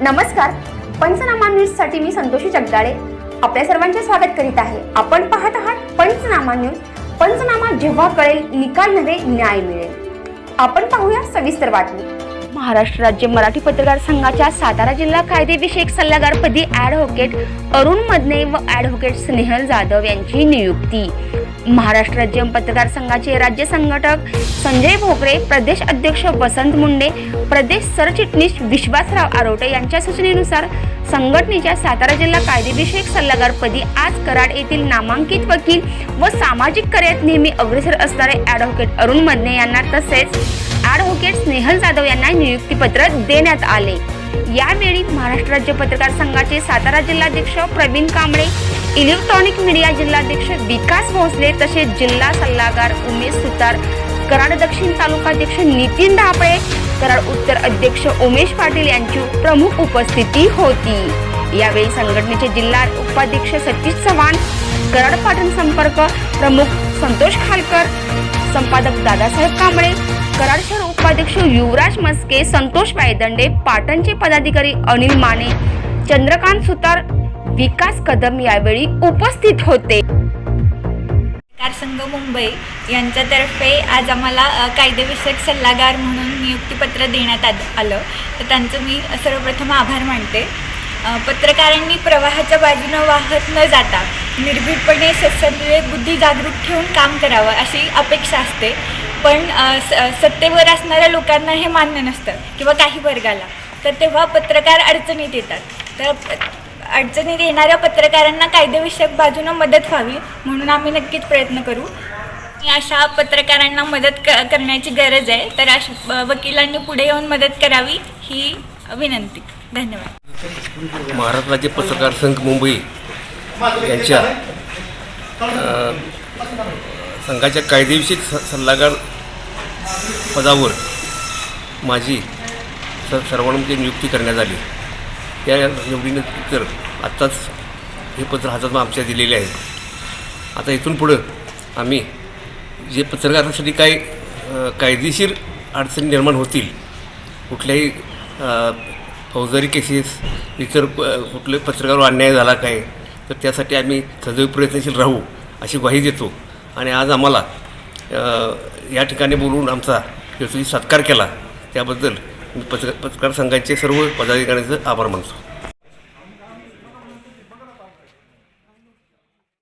नमस्कार, पंचनामा न्यूजसाठी मी संतोषी जगदाळे आपल्या सर्वांचे स्वागत करीत आहे। आपण पाहत आहात पंचनामा न्यूज। पंचनामा जेव्हा कळेल निकाल नव्हे न्याय मिळेल। आपण पाहूया सविस्तर बातमी। महाराष्ट्र राज्य मराठी पत्रकार संघाच्या सातारा जिल्हा कायदेविषयक सल्लागारपदी ॲडव्होकेट अरुण मदने व ॲडव्होकेट स्नेहल जाधव यांची नियुक्ती। महाराष्ट्र राज्य पत्रकार संघाचे राज्य संघटक संजय भोकरे, प्रदेश अध्यक्ष वसंत मुंडे, प्रदेश सरचिटणीस विश्वासराव आरोटे यांच्या सूचनेनुसार संघटनेच्या सातारा जिल्हा कायदेविषयक सल्लागारपदी आज कराड येथील नामांकित वकील व सामाजिक कार्यात नेहमी अग्रेसर असणारे ॲडव्होकेट अरुण मदने यांना तसेच ॲडव्होकेट स्नेहल जाधव यांना नियुक्तीपत्र देण्यात आले। यावेळी महाराष्ट्र राज्य पत्रकार संघाचे सातारा जिल्हाध्यक्ष प्रवीण कांबळे, इलेक्ट्रॉनिक मीडिया जिल्हाध्यक्ष विकास भोसले तसेच जिल्हा सल्लागार उमेश सुतार, कराड दक्षिण तालुकाध्यक्ष नितीन धापळे, कराड उत्तर अध्यक्ष उमेश पाटील यांची प्रमुख उपस्थिती होती। यावेळी संघटनेचे जिल्हा उपाध्यक्ष सतीश चव्हाण, कराड पाटण संपर्क प्रमुख संतोष खालकर, संपादक दादासाहेब कांबळे, कराड शहर उपाध्यक्ष युवराज मस्के, संतोष पायदंडे, पाटणचे पदाधिकारी अनिल माने, चंद्रकांत सुतार, विकास कदम यावेळी उपस्थित होते। पत्रकार संघ मुंबई यांच्यातर्फे आज आम्हाला कायदेविषयक सल्लागार म्हणून नियुक्तीपत्र देण्यात आलं, तर त्यांचं मी सर्वप्रथम आभार मानते। पत्रकारांनी प्रवाहाच्या बाजूने वाहत न जाता निर्भीडपणे सत्सविवेक बुद्धी जागरूक ठेवून काम करावं अशी अपेक्षा असते, पण सत्तेवर असणाऱ्या लोकांना हे मान्य नसतं किंवा काही वर्गाला, तर तेव्हा पत्रकार अडचणीत येतात। तर अडचणीत येणाऱ्या पत्रकारांना कायदेविषयक बाजूने मदत व्हावी म्हणून आम्ही नक्कीच प्रयत्न करू। अशा पत्रकारांना मदत करण्याची गरज आहे, तर अशा वकिलांनी पुढे येऊन मदत करावी ही विनंती। धन्यवाद। महाराष्ट्र राज्य पत्रकार संघ मुंबई यांच्या संघाच्या कायदेविषयक सल्लागार पदावर माझी सर्वांमध्ये नियुक्ती करण्यात आली। या निवडीनंतर आत्ताच हे पत्र हातात आमच्या दिलेले आहे। आता इथून पुढं आम्ही जे पत्रकारांसाठी काही कायदेशीर अडचणी निर्माण होतील, कुठल्याही फौजदारी केसेस, इतर कुठले पत्रकारावर अन्याय झाला काय, तर त्यासाठी आम्ही सदैव प्रयत्नशील राहू अशी ग्वाही देतो। आणि आज आम्हाला या ठिकाणी बोलवून आमचा यशस्वी सत्कार केला त्याबद्दल मी पत्रकार संघाचे सर्व पदाधिकाऱ्यांचा आभार मानतो।